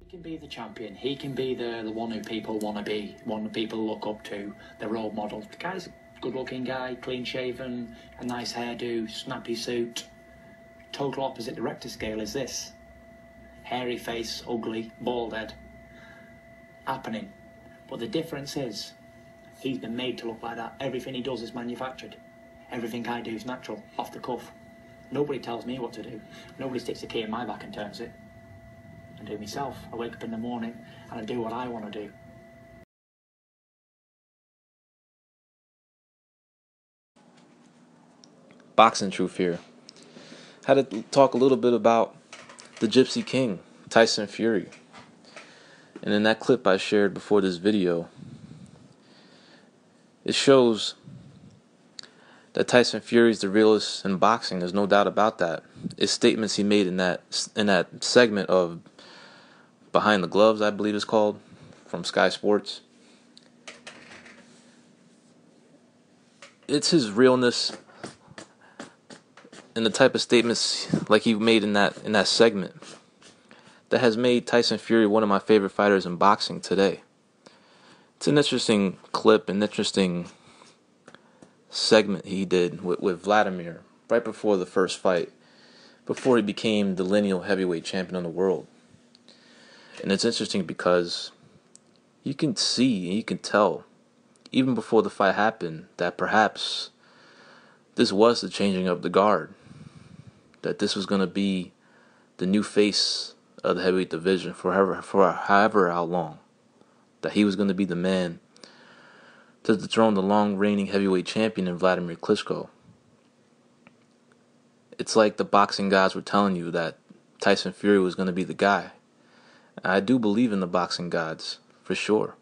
can be the champion. He can be the one who people want to be, one who people look up to, the role model. The guy's a good-looking guy, clean-shaven, a nice hairdo, snappy suit. Total opposite the Richter scale is this. Hairy face, ugly, bald head. Happening. But the difference is, he's been made to look like that. Everything he does is manufactured. Everything I do is natural, off the cuff. Nobody tells me what to do. Nobody sticks a key in my back and turns it. I do myself. I wake up in the morning and I do what I want to do. Boxing truth here. Had to talk a little bit about the Gypsy King, Tyson Fury. And in that clip I shared before this video, it shows that Tyson Fury is the realest in boxing. There's no doubt about that. It's statements he made in that segment of Behind the Gloves, I believe it's called, from Sky Sports. It's his realness and the type of statements like he made in that segment that has made Tyson Fury one of my favorite fighters in boxing today. It's an interesting clip, an interesting segment he did with Vladimir right before the first fight, before he became the lineal heavyweight champion of the world. And it's interesting because you can see and you can tell, even before the fight happened, that perhaps this was the changing of the guard, that this was going to be the new face of the heavyweight division for however how long, that he was going to be the man to dethrone the long reigning heavyweight champion in Vladimir Klitschko. It's like the boxing gods were telling you that Tyson Fury was going to be the guy. I do believe in the boxing gods, for sure.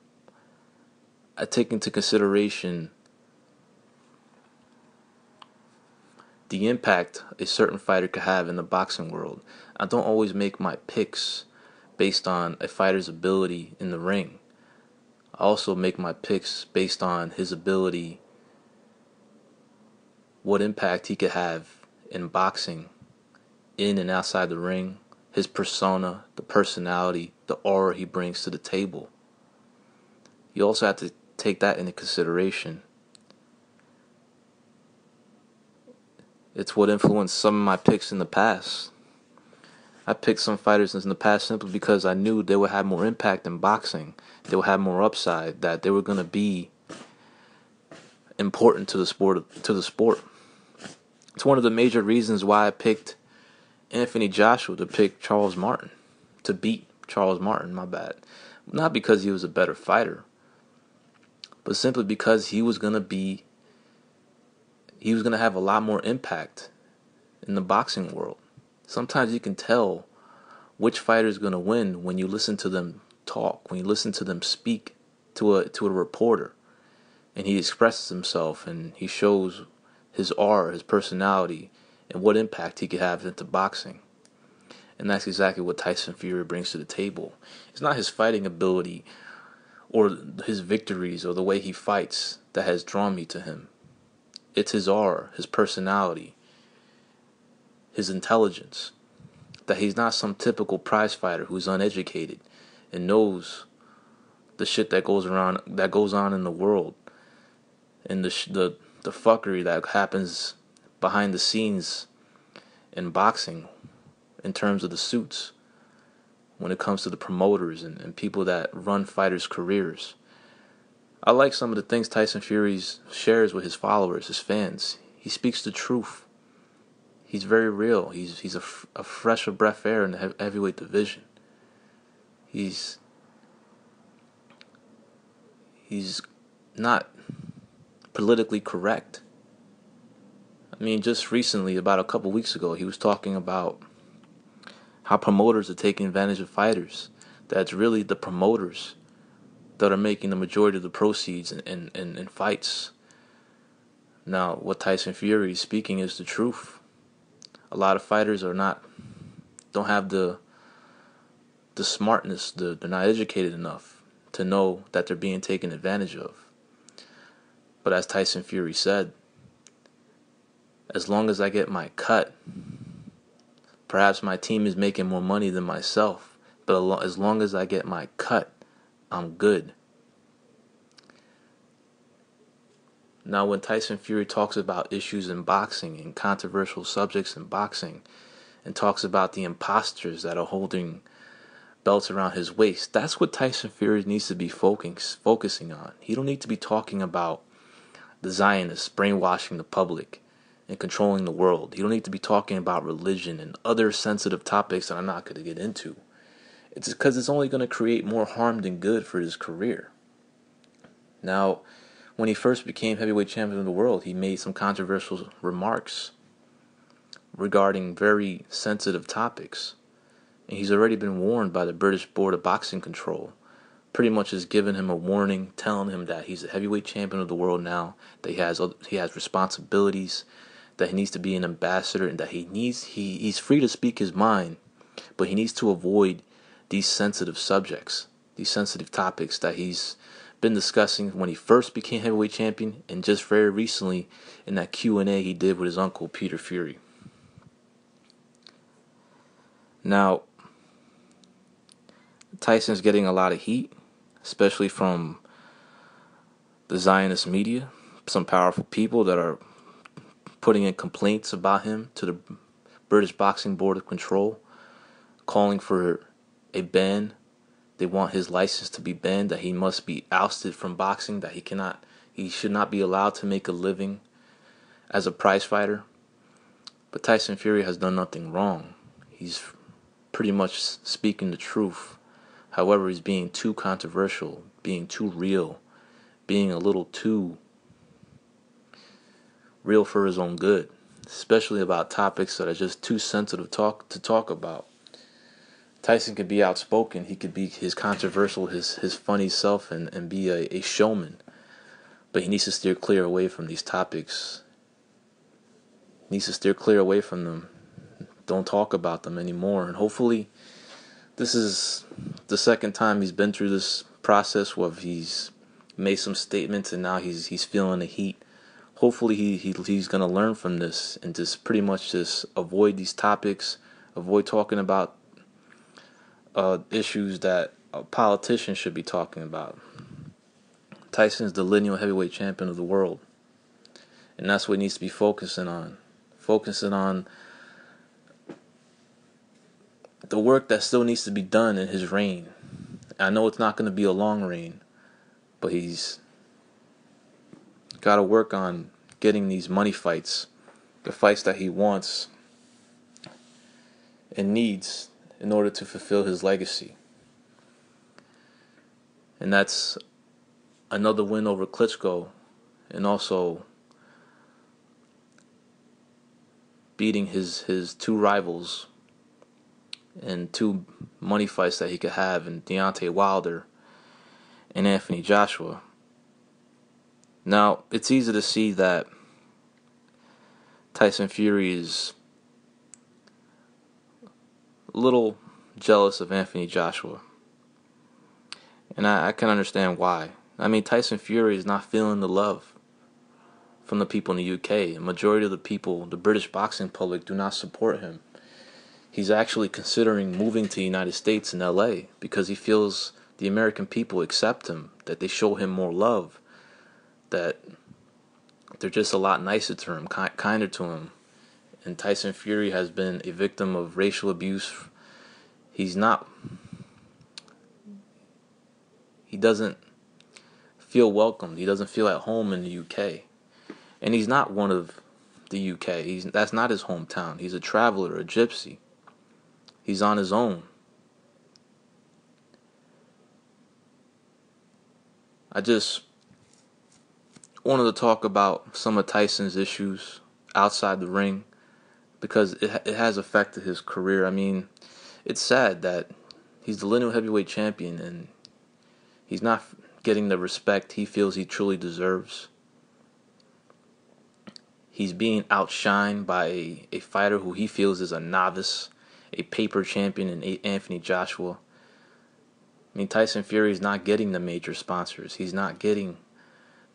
I take into consideration the impact a certain fighter could have in the boxing world. I don't always make my picks based on a fighter's ability in the ring. I also make my picks based on his ability, what impact he could have in boxing, in and outside the ring, his persona, the personality, the aura he brings to the table. You also have to take that into consideration. It's what influenced some of my picks in the past. I picked some fighters in the past simply because I knew they would have more impact in boxing. They would have more upside, that they were going to be important to the sport. It's one of the major reasons why I picked Anthony Joshua to beat Charles Martin, my bad. Not because he was a better fighter, but simply because he was going to have a lot more impact in the boxing world. Sometimes you can tell which fighter is going to win when you listen to them talk, when you listen to them speak to a reporter, and he expresses himself and he shows his aura, his personality, and what impact he could have into boxing. And that's exactly what Tyson Fury brings to the table. It's not his fighting ability or his victories or the way he fights that has drawn me to him. It's his aura, his personality, his intelligence. That he's not some typical prize fighter who's uneducated and knows the shit that goes on in the world, and the fuckery that happens behind the scenes in boxing in terms of the suits, when it comes to the promoters and people that run fighters' careers. I like some of the things Tyson Fury shares with his followers, his fans. He speaks the truth. He's very real. He's a fresh of breath air in the heavyweight division. He's not politically correct. I mean, just recently, about a couple weeks ago, he was talking about how promoters are taking advantage of fighters. That's really the promoters that are making the majority of the proceeds in fights. Now, what Tyson Fury is speaking is the truth. A lot of fighters don't have the smartness, they're not educated enough to know that they're being taken advantage of. But as Tyson Fury said, as long as I get my cut, perhaps my team is making more money than myself. But as long as I get my cut, I'm good. Now, when Tyson Fury talks about issues in boxing and controversial subjects in boxing, and talks about the imposters that are holding belts around his waist, that's what Tyson Fury needs to be focusing on. He don't need to be talking about the Zionists brainwashing the public and controlling the world. He don't need to be talking about religion and other sensitive topics that I'm not going to get into. It's because it's only going to create more harm than good for his career. Now, when he first became heavyweight champion of the world, he made some controversial remarks regarding very sensitive topics. And he's already been warned by the British Board of Boxing Control. Pretty much has given him a warning, telling him that he's a heavyweight champion of the world now, that he has responsibilities, that he needs to be an ambassador, and that he's free to speak his mind, but he needs to avoid these sensitive subjects, these sensitive topics that he's been discussing when he first became heavyweight champion, and just very recently in that Q&A he did with his uncle Peter Fury. Now, Tyson's getting a lot of heat, especially from the Zionist media, some powerful people that are putting in complaints about him to the British Boxing Board of Control, calling for a ban. They want his license to be banned, that he must be ousted from boxing, that he should not be allowed to make a living as a prize fighter. But Tyson Fury has done nothing wrong. He's pretty much speaking the truth. However, he's being too controversial, being too real, being a little too real for his own good, especially about topics that are just too sensitive to talk about. Tyson could be outspoken, he could be his controversial, his funny self, and be a showman. But he needs to steer clear away from these topics. He needs to steer clear away from them. Don't talk about them anymore. And hopefully, this is the second time he's been through this process where he's made some statements and now he's feeling the heat. Hopefully he's going to learn from this and just pretty much just avoid these topics, avoid talking about issues that a politician should be talking about. Tyson's the lineal heavyweight champion of the world, and that's what he needs to be focusing on. Focusing on the work that still needs to be done in his reign. I know it's not going to be a long reign, but he's got to work on getting these money fights, the fights that he wants and needs in order to fulfill his legacy. And that's another win over Klitschko, and also beating his two rivals and two money fights that he could have in Deontay Wilder and Anthony Joshua. Now, it's easy to see that Tyson Fury is a little jealous of Anthony Joshua. And I can understand why. I mean, Tyson Fury is not feeling the love from the people in the UK. A majority of the people, the British boxing public, do not support him. He's actually considering moving to the United States in LA because he feels the American people accept him, that they show him more love, that they're just a lot nicer to him, kinder to him. And Tyson Fury has been a victim of racial abuse. He doesn't feel welcomed. He doesn't feel at home in the UK. And he's not one of the UK. That's not his hometown. He's a traveler, a gypsy. He's on his own. I just wanted to talk about some of Tyson's issues outside the ring because it has affected his career. I mean, it's sad that he's the lineal heavyweight champion and he's not getting the respect he feels he truly deserves. He's being outshined by a fighter who he feels is a novice, a paper champion in Anthony Joshua. I mean, Tyson Fury is not getting the major sponsors. He's not getting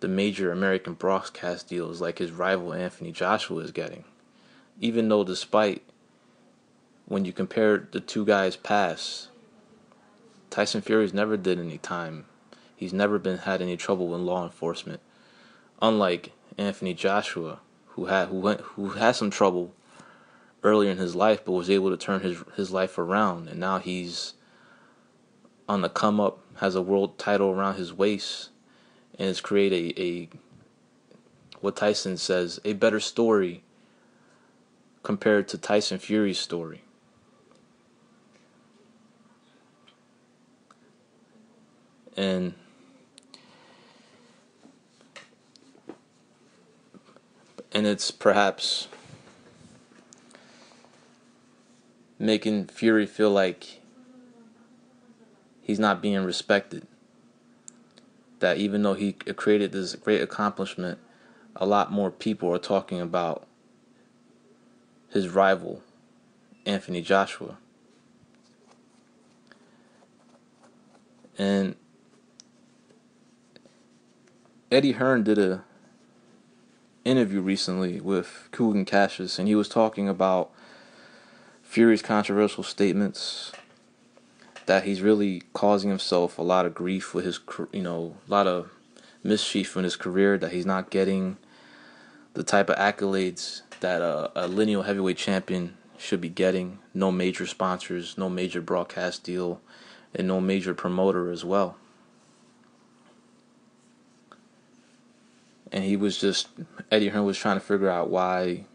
the major American broadcast deals like his rival Anthony Joshua is getting. Even though despite, when you compare the two guys' past, Tyson Fury's never did any time. He's never had any trouble with law enforcement. Unlike Anthony Joshua, who had some trouble earlier in his life, but was able to turn his life around, and now he's on the come up, has a world title around his waist, and has created a what Tyson says, a better story compared to Tyson Fury's story. And it's perhaps making Fury feel like he's not being respected. That even though he created this great accomplishment, a lot more people are talking about his rival, Anthony Joshua. And Eddie Hearn did a interview recently with Kugan Cassius, and he was talking about Fury's controversial statements, that he's really causing himself a lot of grief with his, a lot of mischief in his career, that he's not getting the type of accolades that a lineal heavyweight champion should be getting. No major sponsors, no major broadcast deal, and no major promoter as well. And Eddie Hearn was trying to figure out why,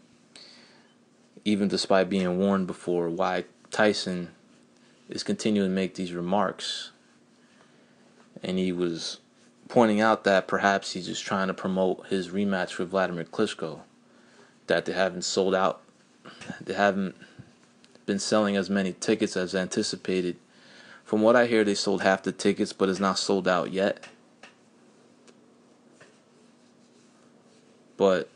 even despite being warned before, why Tyson is continuing to make these remarks. And he was pointing out that perhaps he's just trying to promote his rematch with Vladimir Klitschko, that they haven't sold out, they haven't been selling as many tickets as anticipated. From what I hear, they sold half the tickets, but it's not sold out yet. But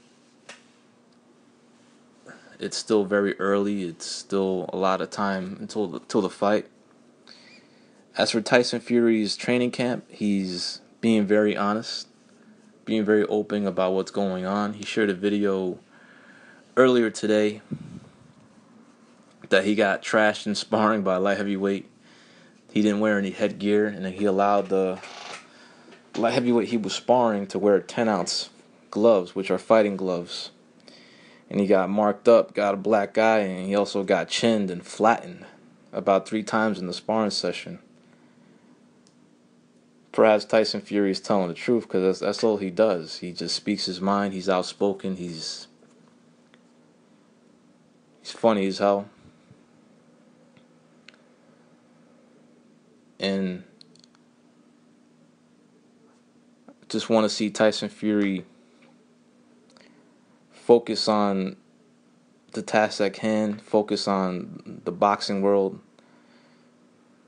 it's still very early. It's still a lot of time until the fight. As for Tyson Fury's training camp, he's being very honest, being very open about what's going on. He shared a video earlier today that he got trashed in sparring by a light heavyweight. He didn't wear any headgear, and then he allowed the light heavyweight he was sparring to wear 10-ounce gloves, which are fighting gloves. And he got marked up, got a black eye, and he also got chinned and flattened about 3 times in the sparring session. Perhaps Tyson Fury is telling the truth, because that's all he does. He just speaks his mind. He's outspoken. He's funny as hell. And just want to see Tyson Fury focus on the task at hand, focus on the boxing world.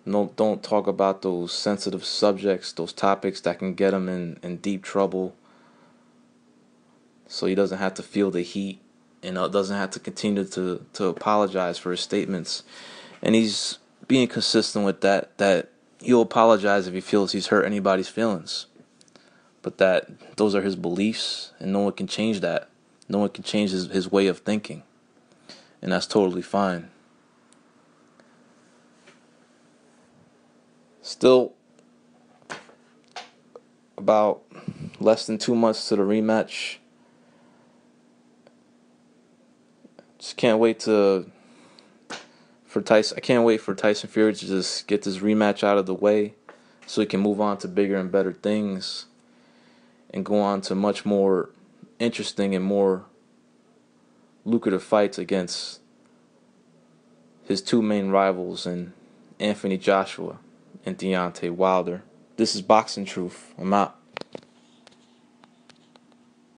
No, don't talk about those sensitive subjects, those topics that can get him in deep trouble. So he doesn't have to feel the heat and doesn't have to continue to apologize for his statements. And he's being consistent with that he'll apologize if he feels he's hurt anybody's feelings. But that those are his beliefs, and no one can change that. No one can change his way of thinking. And that's totally fine. Still, about less than 2 months to the rematch. Just can't wait for Tyson. I can't wait for Tyson Fury to just get this rematch out of the way, so he can move on to bigger and better things, and go on to much more interesting and more lucrative fights against his 2 main rivals, in Anthony Joshua and Deontay Wilder. This is Boxing Truth. I'm out.